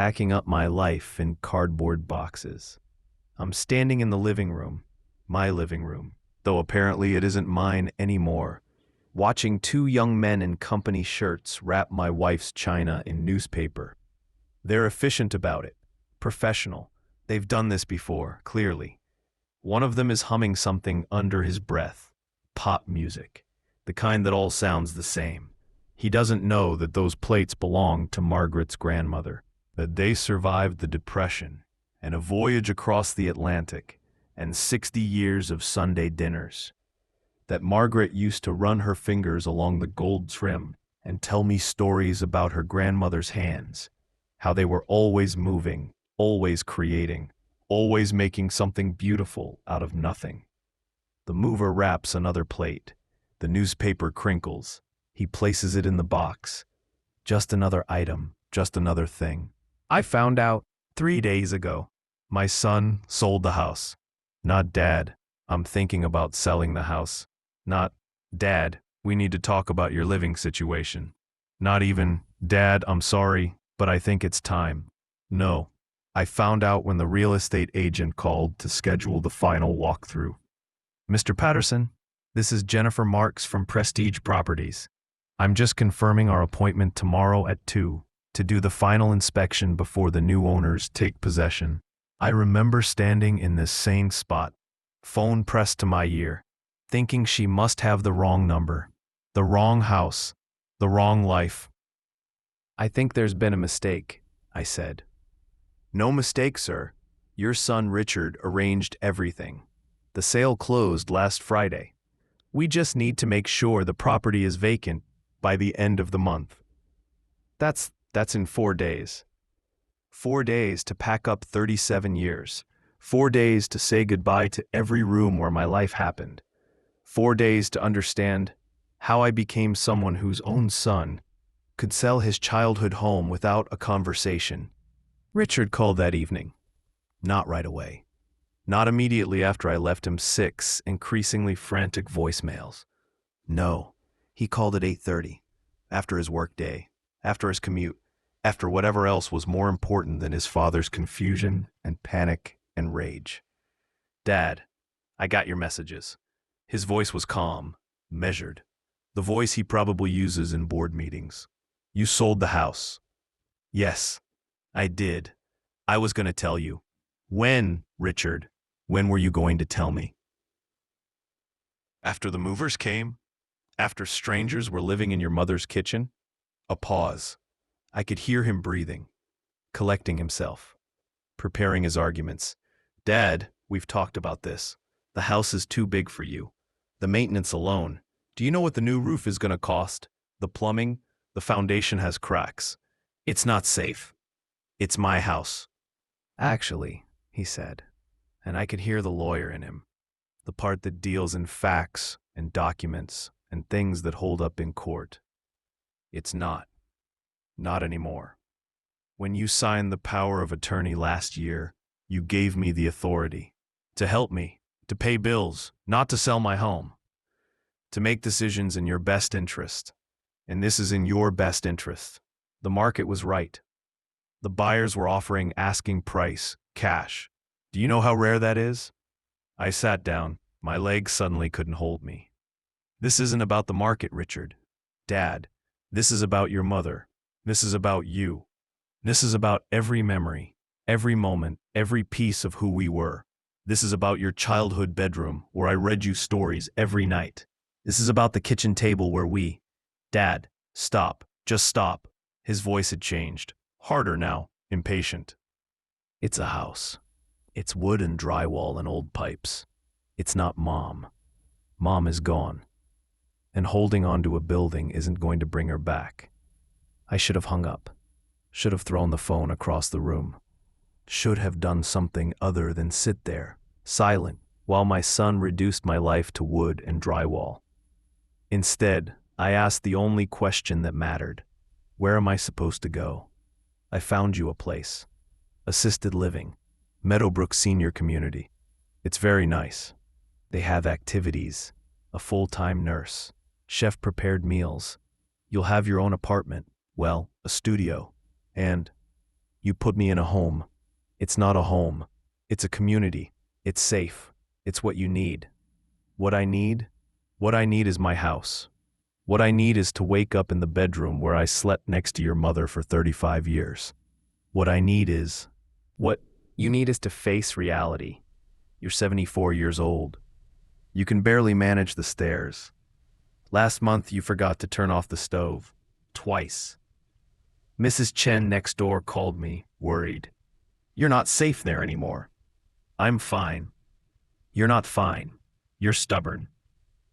packing up my life in cardboard boxes. I'm standing in the living room, my living room, though apparently it isn't mine anymore, watching two young men in company shirts wrap my wife's china in newspaper. They're efficient about it, professional. They've done this before, clearly. One of them is humming something under his breath, pop music, the kind that all sounds the same. He doesn't know that those plates belong to Margaret's grandmother, that they survived the Depression and a voyage across the Atlantic and 60 years of Sunday dinners, that Margaret used to run her fingers along the gold trim and tell me stories about her grandmother's hands, how they were always moving, always creating, always making something beautiful out of nothing. The mover wraps another plate. The newspaper crinkles. He places it in the box. Just another item, just another thing. I found out 3 days ago. My son sold the house. Not Dad, I'm thinking about selling the house. Not Dad, we need to talk about your living situation. Not even Dad, I'm sorry, but I think it's time. No, I found out when the real estate agent called to schedule the final walkthrough. Mr. Patterson, this is Jennifer Marks from Prestige Properties. I'm just confirming our appointment tomorrow at 2 to do the final inspection before the new owners take possession. I remember standing in this same spot, phone pressed to my ear, thinking she must have the wrong number, the wrong house, the wrong life. I think there's been a mistake, I said. No mistake, sir. Your son Richard arranged everything. The sale closed last Friday. We just need to make sure the property is vacant by the end of the month. That's in 4 days. 4 days to pack up 37 years. 4 days to say goodbye to every room where my life happened. 4 days to understand how I became someone whose own son could sell his childhood home without a conversation. Richard called that evening. Not right away. Not immediately after I left him 6 increasingly frantic voicemails. No, he called at 8:30, after his work day, after his commute, after whatever else was more important than his father's confusion and panic and rage. Dad, I got your messages. His voice was calm, measured, the voice he probably uses in board meetings. You sold the house. Yes, I did. I was going to tell you. When, Richard? When were you going to tell me? After the movers came? After strangers were living in your mother's kitchen? A pause. I could hear him breathing, collecting himself, preparing his arguments. Dad, we've talked about this. The house is too big for you. The maintenance alone. Do you know what the new roof is going to cost? The plumbing? The foundation has cracks. It's not safe. It's my house. Actually, he said, and I could hear the lawyer in him, the part that deals in facts and documents and things that hold up in court. It's not. Not anymore. When you signed the power of attorney last year, you gave me the authority to help me, to pay bills, not to sell my home, to make decisions in your best interest. And this is in your best interest. The market was right. The buyers were offering asking price, cash. Do you know how rare that is? I sat down. My legs suddenly couldn't hold me. This isn't about the market, Richard. Dad, this is about your mother. This is about you. This is about every memory, every moment, every piece of who we were. This is about your childhood bedroom where I read you stories every night. This is about the kitchen table where we... Dad, stop. Just stop. His voice had changed. Harder now, impatient. It's a house. It's wood and drywall and old pipes. It's not Mom. Mom is gone. And holding on to a building isn't going to bring her back. I should have hung up. Should have thrown the phone across the room. Should have done something other than sit there, silent, while my son reduced my life to wood and drywall. Instead, I asked the only question that mattered. Where am I supposed to go? I found you a place. Assisted living. Meadowbrook Senior Community. It's very nice. They have activities, a full-time nurse, chef-prepared meals. You'll have your own apartment, well, a studio, and You put me in a home. It's not a home. It's a community. It's safe. It's what you need. What I need? What I need is my house. What I need is to wake up in the bedroom where I slept next to your mother for 35 years. What I need is... What you need is to face reality. You're 74 years old. You can barely manage the stairs. Last month you forgot to turn off the stove. Twice. Mrs. Chen next door called me, worried. You're not safe there anymore. I'm fine. You're not fine. You're stubborn.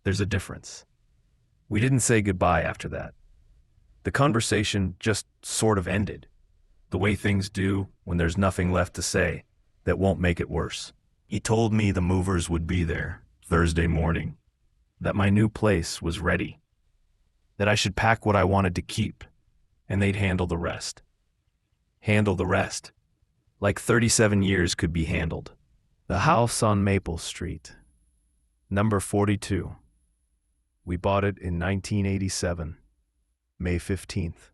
There's a difference. We didn't say goodbye after that. The conversation just sort of ended. The way things do when there's nothing left to say that won't make it worse. He told me the movers would be there Thursday morning, that my new place was ready, that I should pack what I wanted to keep, and they'd handle the rest. Handle the rest. Like 37 years could be handled. The house on Maple Street, number 42. We bought it in 1987, May 15th.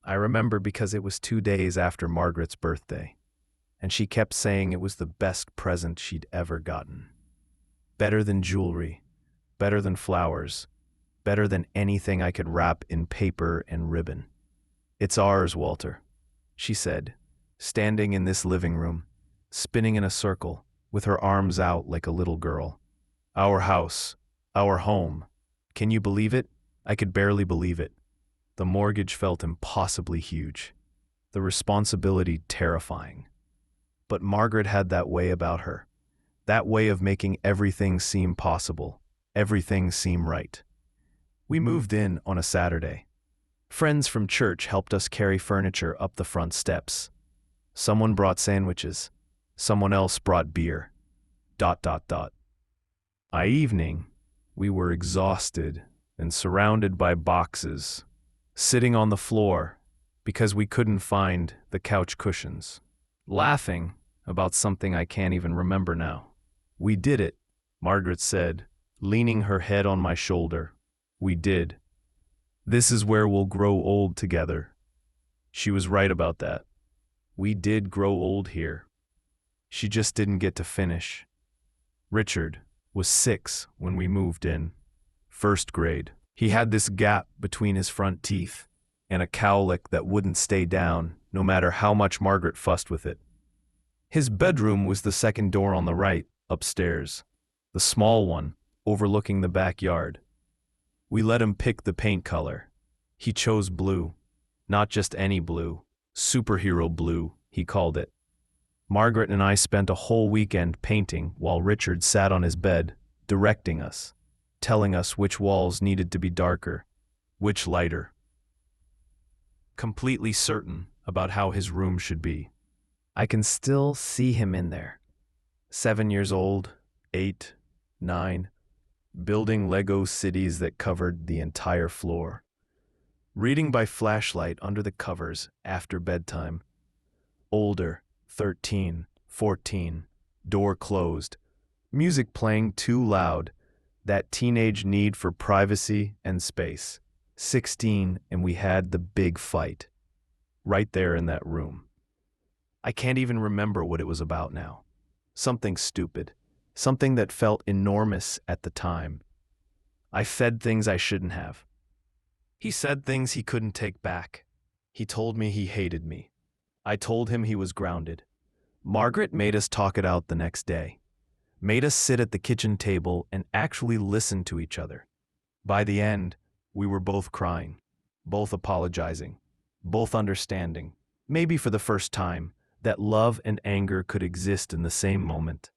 I remember because it was 2 days after Margaret's birthday, and she kept saying it was the best present she'd ever gotten. Better than jewelry, better than flowers, better than anything I could wrap in paper and ribbon. It's ours, Walter, she said, standing in this living room, spinning in a circle, with her arms out like a little girl. Our house, our home. Can you believe it? I could barely believe it. The mortgage felt impossibly huge, the responsibility terrifying. But Margaret had that way about her, that way of making everything seem possible, everything seem right. We moved in on a Saturday. Friends from church helped us carry furniture up the front steps. Someone brought sandwiches. Someone else brought beer. ... By evening, we were exhausted and surrounded by boxes, sitting on the floor because we couldn't find the couch cushions, laughing about something I can't even remember now. We did it, Margaret said, leaning her head on my shoulder. We did. This is where we'll grow old together. She was right about that. We did grow old here. She just didn't get to finish. Richard was 6 when we moved in. First grade. He had this gap between his front teeth and a cowlick that wouldn't stay down no matter how much Margaret fussed with it. His bedroom was the second door on the right, upstairs, the small one overlooking the backyard. We let him pick the paint color. He chose blue, not just any blue, superhero blue, he called it. Margaret and I spent a whole weekend painting while Richard sat on his bed, directing us, telling us which walls needed to be darker, which lighter. Completely certain about how his room should be. I can still see him in there. 7 years old, 8, 9, building Lego cities that covered the entire floor. Reading by flashlight under the covers after bedtime. Older, 13, 14, door closed, music playing too loud, that teenage need for privacy and space. 16, and we had the big fight. Right there in that room. I can't even remember what it was about now. Something stupid. Something that felt enormous at the time. I said things I shouldn't have. He said things he couldn't take back. He told me he hated me. I told him he was grounded. Margaret made us talk it out the next day. Made us sit at the kitchen table and actually listen to each other. By the end, we were both crying, both apologizing, both understanding, maybe for the first time, that love and anger could exist in the same moment.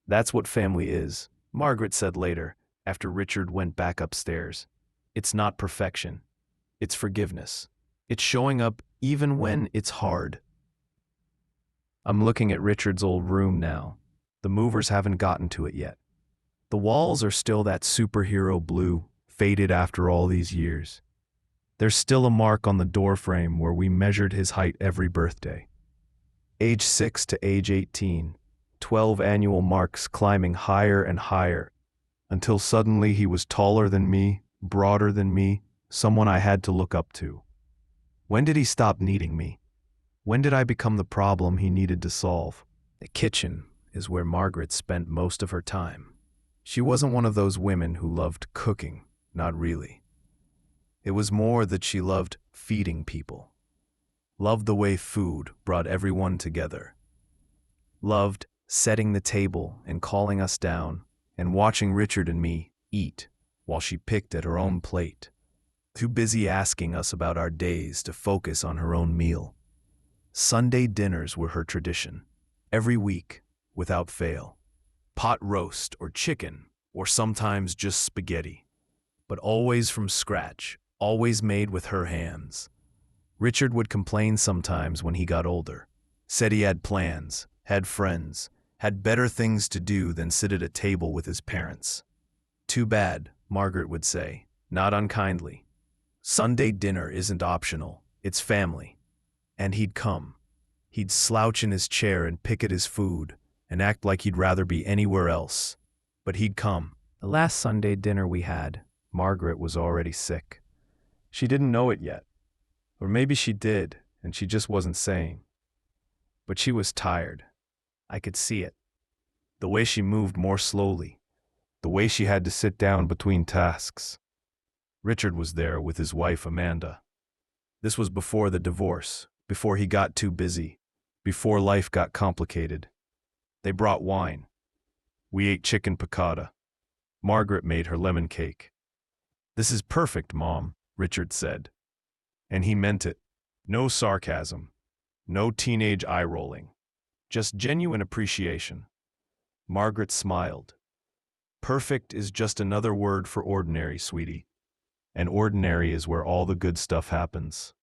That's what family is, Margaret said later, after Richard went back upstairs. It's not perfection. It's forgiveness. It's showing up even when it's hard. I'm looking at Richard's old room now. The movers haven't gotten to it yet. The walls are still that superhero blue, faded after all these years. There's still a mark on the doorframe where we measured his height every birthday. Age 6 to age 18, 12 annual marks climbing higher and higher, until suddenly he was taller than me, broader than me, someone I had to look up to. When did he stop needing me? When did I become the problem he needed to solve? The kitchen is where Margaret spent most of her time. She wasn't one of those women who loved cooking, not really. It was more that she loved feeding people. Loved the way food brought everyone together. Loved setting the table and calling us down and watching Richard and me eat while she picked at her own plate. Too busy asking us about our days to focus on her own meal. Sunday dinners were her tradition. Every week, without fail. Pot roast or chicken, or sometimes just spaghetti. But always from scratch, always made with her hands. Richard would complain sometimes when he got older. Said he had plans, had friends, had better things to do than sit at a table with his parents. Too bad, Margaret would say, not unkindly. Sunday dinner isn't optional, it's family. And he'd come. He'd slouch in his chair and pick at his food and act like he'd rather be anywhere else. But he'd come. The last Sunday dinner we had, Margaret was already sick. She didn't know it yet. Or maybe she did, and she just wasn't saying. But she was tired. I could see it. The way she moved more slowly. The way she had to sit down between tasks. Richard was there with his wife, Amanda. This was before the divorce, before he got too busy, before life got complicated. They brought wine. We ate chicken piccata. Margaret made her lemon cake. "This is perfect, Mom," Richard said. And he meant it. No sarcasm. No teenage eye-rolling. Just genuine appreciation. Margaret smiled. "Perfect is just another word for ordinary, sweetie. And ordinary is where all the good stuff happens."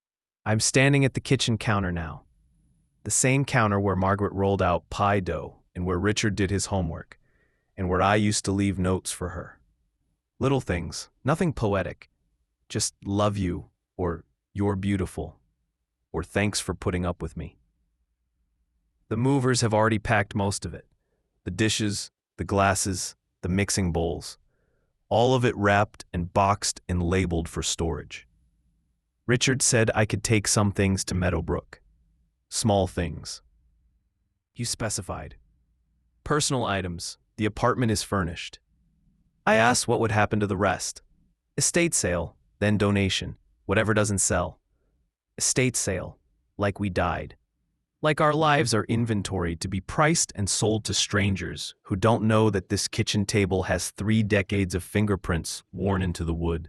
I'm standing at the kitchen counter now. The same counter where Margaret rolled out pie dough and where Richard did his homework, and where I used to leave notes for her. Little things, nothing poetic. Just love you, or you're beautiful, or thanks for putting up with me. The movers have already packed most of it. The dishes, the glasses, the mixing bowls. All of it wrapped and boxed and labeled for storage. Richard said I could take some things to Meadowbrook. Small things. You specified. Personal items. The apartment is furnished. I asked what would happen to the rest. Estate sale, then donation. Whatever doesn't sell. Estate sale. Like we died. Like our lives are inventoried to be priced and sold to strangers who don't know that this kitchen table has 3 decades of fingerprints worn into the wood.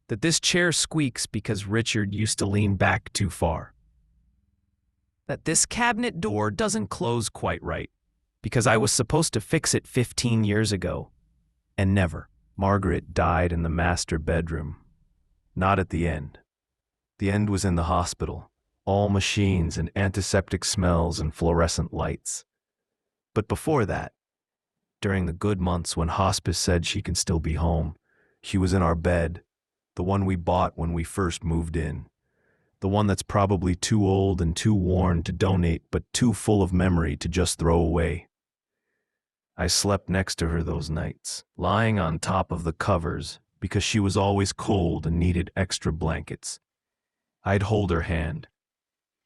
That this chair squeaks because Richard used to lean back too far. That this cabinet door doesn't close quite right because I was supposed to fix it 15 years ago. And never. Margaret died in the master bedroom. Not at the end. The end was in the hospital. All machines and antiseptic smells and fluorescent lights. But before that, during the good months when hospice said she can still be home, she was in our bed, the one we bought when we first moved in, the one that's probably too old and too worn to donate but too full of memory to just throw away. I slept next to her those nights, lying on top of the covers because she was always cold and needed extra blankets. I'd hold her hand.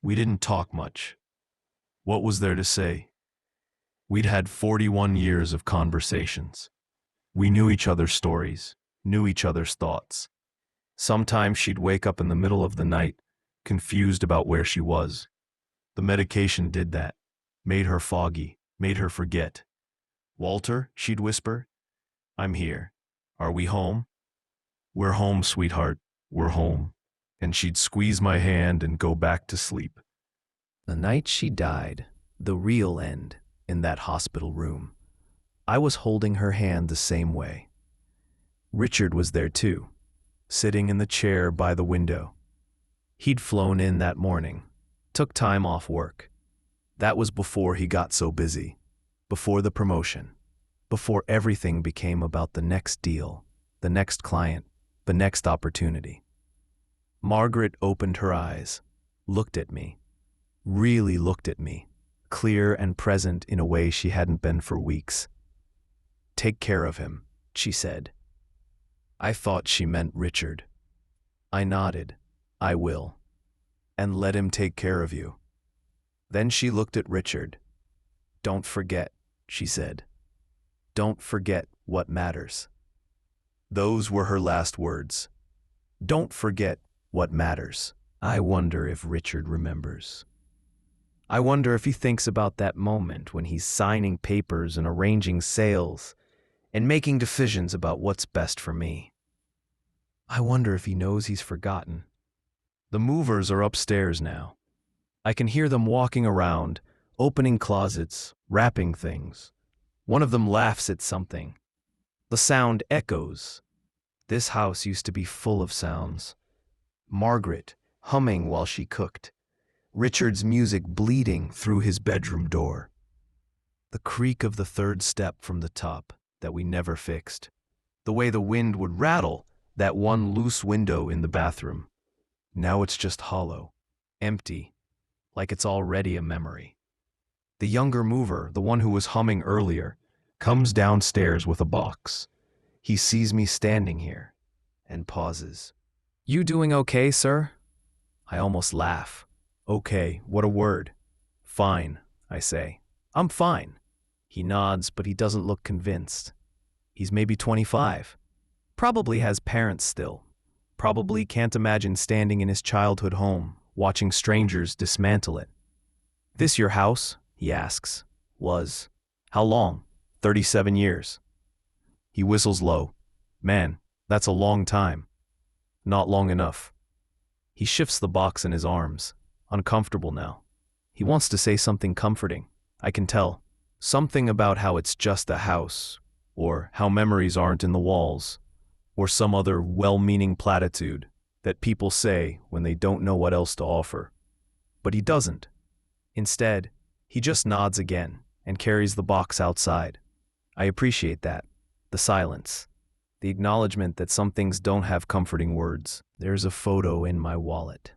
We didn't talk much. What was there to say? We'd had 41 years of conversations. We knew each other's stories, knew each other's thoughts. Sometimes she'd wake up in the middle of the night, confused about where she was. The medication did that, made her foggy, made her forget. "Walter," she'd whisper, "I'm here. Are we home?" "We're home, sweetheart, we're home." And she'd squeeze my hand and go back to sleep. The night she died, the real end, in that hospital room, I was holding her hand the same way. Richard was there too, sitting in the chair by the window. He'd flown in that morning, took time off work. That was before he got so busy, before the promotion, before everything became about the next deal, the next client, the next opportunity. Margaret opened her eyes, looked at me, really looked at me, clear and present in a way she hadn't been for weeks. "Take care of him," she said. I thought she meant Richard. I nodded. "I will." and let him take care of you. Then she looked at Richard. Don't forget, she said. Don't forget what matters. Those were her last words. Don't forget what matters. I wonder if Richard remembers. I wonder if he thinks about that moment when he's signing papers and arranging sales and making decisions about what's best for me. I wonder if he knows he's forgotten. The movers are upstairs now. I can hear them walking around, opening closets, wrapping things. One of them laughs at something. The sound echoes. This house used to be full of sounds. Margaret humming while she cooked. Richard's music bleeding through his bedroom door. The creak of the third step from the top that we never fixed. The way the wind would rattle that one loose window in the bathroom. Now it's just hollow, empty, like it's already a memory. The younger mover, the one who was humming earlier, comes downstairs with a box. He sees me standing here and pauses. You doing okay, sir? I almost laugh. Okay, what a word. Fine, I say. I'm fine. He nods, but he doesn't look convinced. He's maybe 25. Probably has parents still. Probably can't imagine standing in his childhood home, watching strangers dismantle it. This your house? He asks. Was. How long? 37 years. He whistles low. Man, that's a long time. Not long enough. He shifts the box in his arms, uncomfortable now. He wants to say something comforting, I can tell. Something about how it's just a house, or how memories aren't in the walls, or some other well-meaning platitude that people say when they don't know what else to offer. But he doesn't. Instead, he just nods again and carries the box outside. I appreciate that. The silence. The acknowledgement that some things don't have comforting words. There's a photo in my wallet.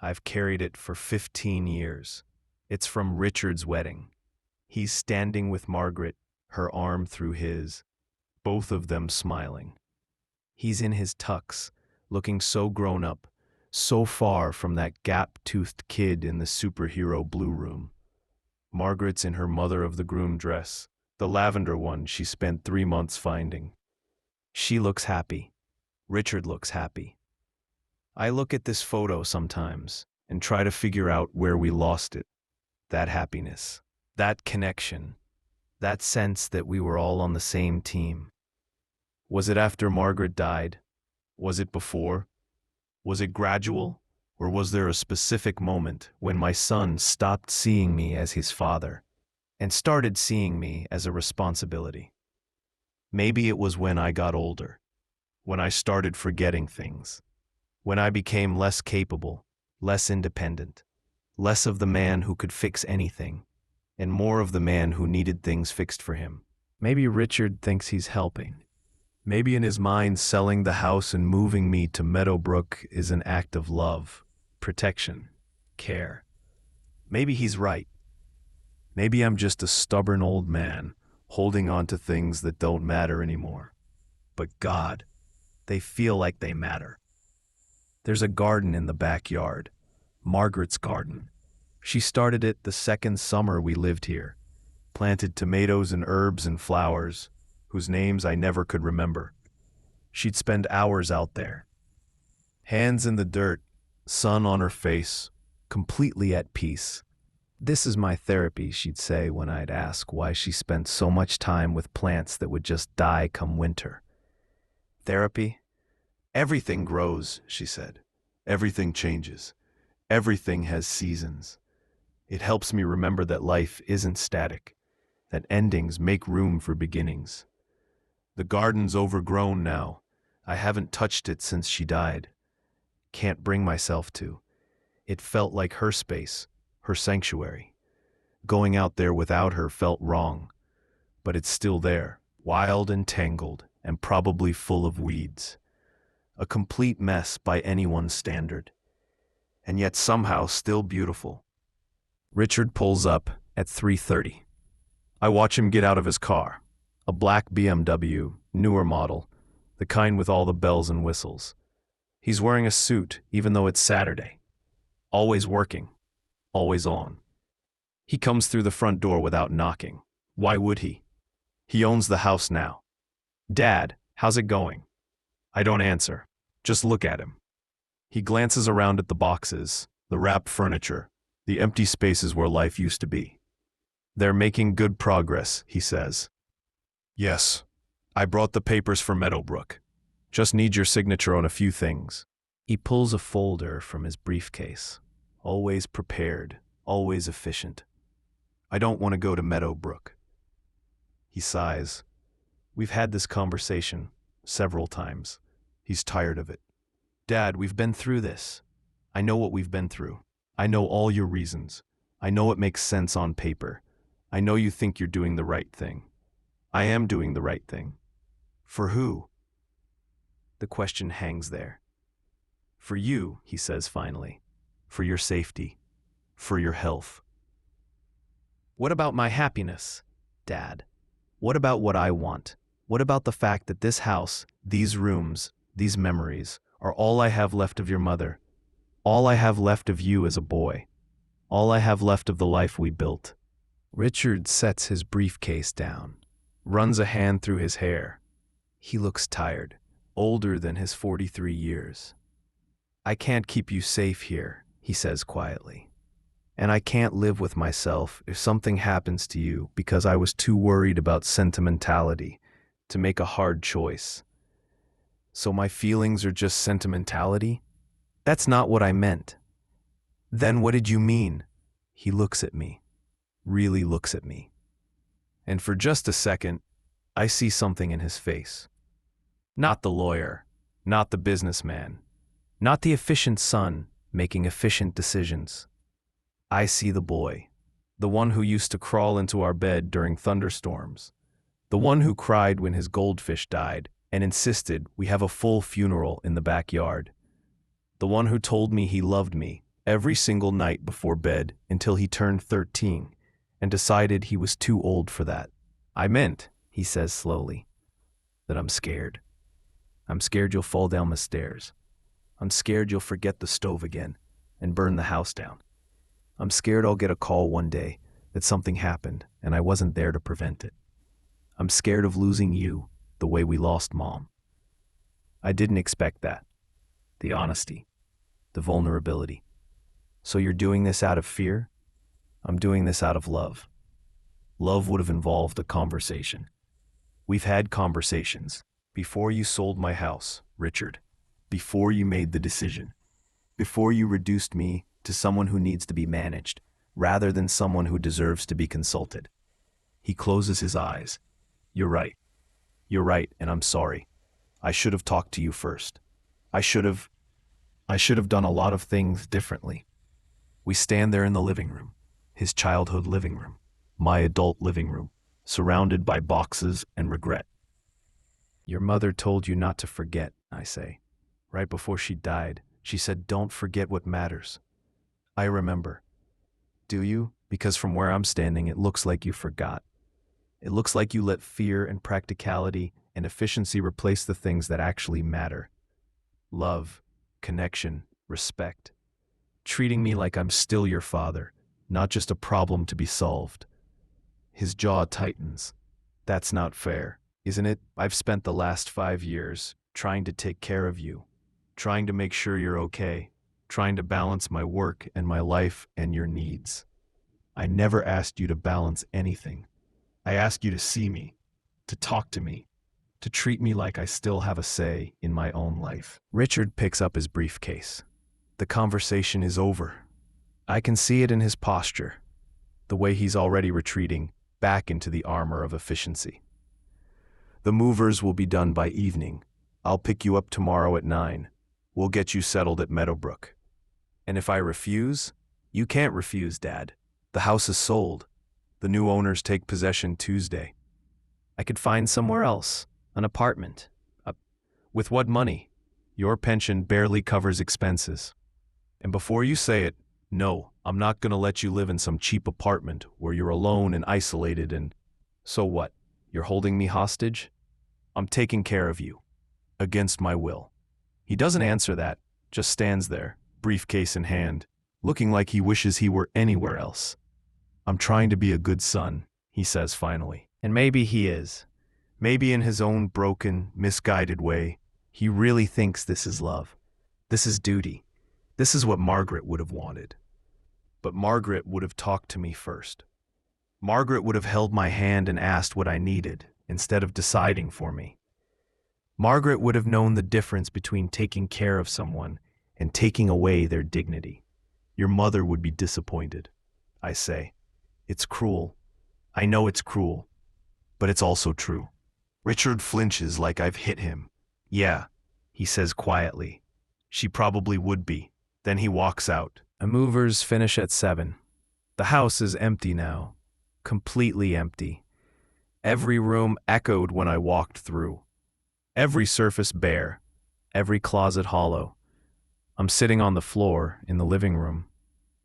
I've carried it for 15 years. It's from Richard's wedding. He's standing with Margaret, her arm through his, both of them smiling. He's in his tux, looking so grown up, so far from that gap-toothed kid in the superhero blue room. Margaret's in her mother of the groom dress, the lavender one she spent 3 months finding. She looks happy. Richard looks happy. I look at this photo sometimes and try to figure out where we lost it. That happiness, that connection, that sense that we were all on the same team. Was it after Margaret died? Was it before? Was it gradual? Or was there a specific moment when my son stopped seeing me as his father and started seeing me as a responsibility? Maybe it was when I got older, when I started forgetting things, when I became less capable, less independent, less of the man who could fix anything, and more of the man who needed things fixed for him. Maybe Richard thinks he's helping. Maybe in his mind selling the house and moving me to Meadowbrook is an act of love, protection, care. Maybe he's right. Maybe I'm just a stubborn old man holding on to things that don't matter anymore. But God, they feel like they matter. There's a garden in the backyard, Margaret's garden. She started it the second summer we lived here, planted tomatoes and herbs and flowers, whose names I never could remember. She'd spend hours out there. Hands in the dirt, sun on her face, completely at peace. This is my therapy, she'd say when I'd ask why she spent so much time with plants that would just die come winter. Therapy? Everything grows, she said. Everything changes. Everything has seasons. It helps me remember that life isn't static, that endings make room for beginnings. The garden's overgrown now. I haven't touched it since she died. Can't bring myself to. It felt like her space, her sanctuary. Going out there without her felt wrong, but it's still there, wild and tangled, and probably full of weeds. A complete mess by anyone's standard, and yet somehow still beautiful. Richard pulls up at 3:30. I watch him get out of his car, a black BMW, newer model, the kind with all the bells and whistles. He's wearing a suit even though it's Saturday. Always working. Always on. He comes through the front door without knocking. Why would he? He owns the house now. Dad, how's it going? I don't answer. Just look at him. He glances around at the boxes, the wrapped furniture, the empty spaces where life used to be. They're making good progress, he says. Yes. I brought the papers for Meadowbrook. Just need your signature on a few things. He pulls a folder from his briefcase. Always prepared, always efficient. I don't want to go to Meadowbrook. He sighs. We've had this conversation several times. He's tired of it. Dad, we've been through this. I know what we've been through. I know all your reasons. I know it makes sense on paper. I know you think you're doing the right thing. I am doing the right thing. For who? The question hangs there. For you, he says finally. For your safety. For your health. What about my happiness, Dad? What about what I want? What about the fact that this house, these rooms, these memories, are all I have left of your mother? All I have left of you as a boy. All I have left of the life we built. Richard sets his briefcase down, runs a hand through his hair. He looks tired, older than his 43 years. I can't keep you safe here, he says quietly. And I can't live with myself if something happens to you because I was too worried about sentimentality to make a hard choice. So my feelings are just sentimentality? That's not what I meant. Then what did you mean? He looks at me, really looks at me. And for just a second, I see something in his face. Not the lawyer, not the businessman, not the efficient son making efficient decisions. I see the boy, the one who used to crawl into our bed during thunderstorms, the one who cried when his goldfish died and insisted we have a full funeral in the backyard, the one who told me he loved me every single night before bed until he turned 13 and decided he was too old for that. I meant, he says slowly, that I'm scared. I'm scared you'll fall down the stairs. I'm scared you'll forget the stove again and burn the house down. I'm scared I'll get a call one day that something happened and I wasn't there to prevent it. I'm scared of losing you the way we lost Mom. I didn't expect that. The honesty, the vulnerability. So you're doing this out of fear? I'm doing this out of love. Love would have involved a conversation. We've had conversations. Before you sold my house, Richard. Before you made the decision. Before you reduced me to someone who needs to be managed, rather than someone who deserves to be consulted. He closes his eyes. You're right. You're right, and I'm sorry. I should have talked to you first. I should have done a lot of things differently. We stand there in the living room, his childhood living room, my adult living room, surrounded by boxes and regret. Your mother told you not to forget, I say. Right before she died, she said, don't forget what matters. I remember. Do you? Because from where I'm standing, it looks like you forgot. It looks like you let fear and practicality and efficiency replace the things that actually matter. Love, connection, respect. Treating me like I'm still your father, not just a problem to be solved. His jaw tightens. That's not fair, isn't it? I've spent the last 5 years trying to take care of you, trying to make sure you're okay, trying to balance my work and my life and your needs. I never asked you to balance anything. I asked you to see me, to talk to me, to treat me like I still have a say in my own life. Richard picks up his briefcase. The conversation is over. I can see it in his posture, the way he's already retreating back into the armor of efficiency. The movers will be done by evening. I'll pick you up tomorrow at 9. We'll get you settled at Meadowbrook. And if I refuse, you can't refuse, Dad. The house is sold. The new owners take possession Tuesday. I could find somewhere else, an apartment. With what money? Your pension barely covers expenses. And before you say it, no, I'm not going to let you live in some cheap apartment where you're alone and isolated and... So what? You're holding me hostage? I'm taking care of you. Against my will. He doesn't answer that, just stands there, briefcase in hand, looking like he wishes he were anywhere else. I'm trying to be a good son, he says finally. And maybe he is. Maybe in his own broken, misguided way, he really thinks this is love. This is duty. This is what Margaret would have wanted. But Margaret would have talked to me first. Margaret would have held my hand and asked what I needed, instead of deciding for me. Margaret would have known the difference between taking care of someone and taking away their dignity. Your mother would be disappointed, I say. It's cruel. I know it's cruel, but it's also true. Richard flinches like I've hit him. Yeah, he says quietly. She probably would be. Then he walks out. The movers finish at 7. The house is empty now. Completely empty. Every room echoed when I walked through. Every surface bare. Every closet hollow. I'm sitting on the floor in the living room.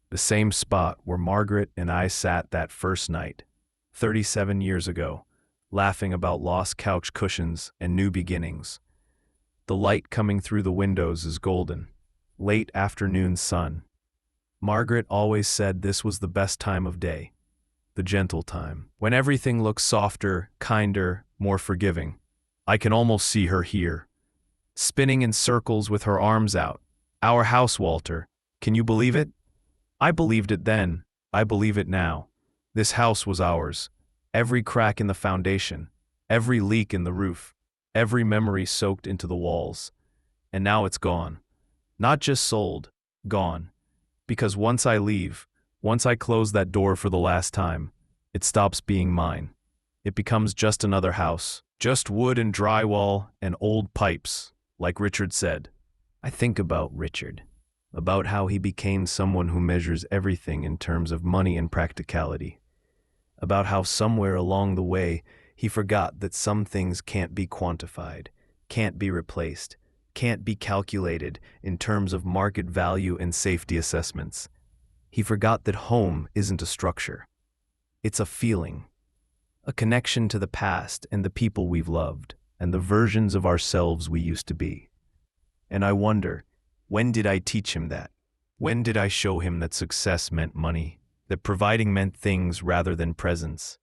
The same spot where Margaret and I sat that first night, 37 years ago, laughing about lost couch cushions and new beginnings. The light coming through the windows is golden. Late afternoon sun. Margaret always said this was the best time of day. The gentle time, when everything looks softer, kinder, more forgiving. I can almost see her here, spinning in circles with her arms out. Our house, Walter. Can you believe it? I believed it then. I believe it now. This house was ours. Every crack in the foundation, every leak in the roof, every memory soaked into the walls. And now it's gone. Not just sold, gone. Because once I leave, once I close that door for the last time, it stops being mine. It becomes just another house, just wood and drywall and old pipes, like Richard said. I think about Richard, about how he became someone who measures everything in terms of money and practicality, about how somewhere along the way he forgot that some things can't be quantified, can't be replaced, can't be calculated in terms of market value and safety assessments. He forgot that home isn't a structure. It's a feeling, a connection to the past and the people we've loved, and the versions of ourselves we used to be. And I wonder, when did I teach him that? When did I show him that success meant money, that providing meant things rather than presents,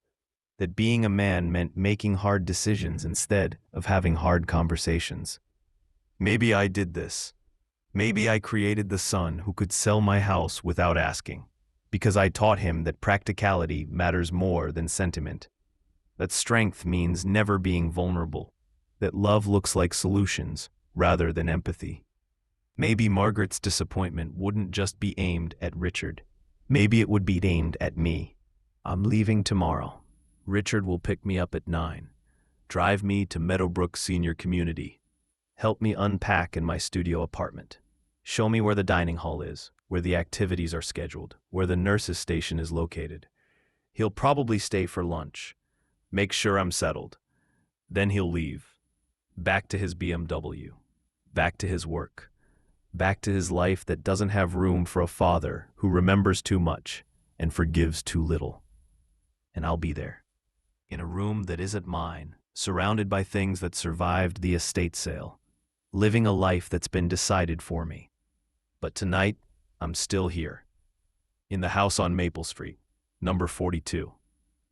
that being a man meant making hard decisions instead of having hard conversations? Maybe I did this. Maybe I created the son who could sell my house without asking, because I taught him that practicality matters more than sentiment, that strength means never being vulnerable, that love looks like solutions rather than empathy. Maybe Margaret's disappointment wouldn't just be aimed at Richard. Maybe it would be aimed at me. I'm leaving tomorrow. Richard will pick me up at 9, drive me to Meadowbrook Senior Community, help me unpack in my studio apartment, show me where the dining hall is, where the activities are scheduled, where the nurse's station is located. He'll probably stay for lunch, make sure I'm settled. Then he'll leave, back to his BMW, back to his work, back to his life that doesn't have room for a father who remembers too much and forgives too little. And I'll be there, in a room that isn't mine, surrounded by things that survived the estate sale, living a life that's been decided for me. But tonight, I'm still here, in the house on Maple Street, number 42.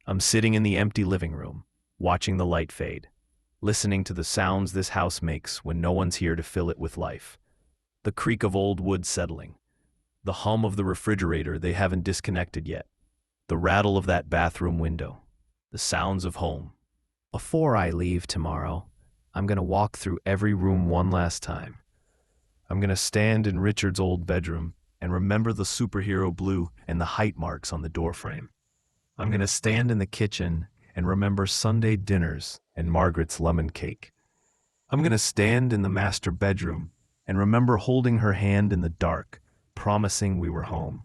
I'm sitting in the empty living room, watching the light fade, listening to the sounds this house makes when no one's here to fill it with life. The creak of old wood settling, the hum of the refrigerator they haven't disconnected yet, the rattle of that bathroom window, the sounds of home. Before I leave tomorrow, I'm going to walk through every room one last time. I'm going to stand in Richard's old bedroom and remember the superhero blue and the height marks on the doorframe. I'm going to stand in the kitchen and remember Sunday dinners and Margaret's lemon cake. I'm going to stand in the master bedroom and remember holding her hand in the dark, promising we were home.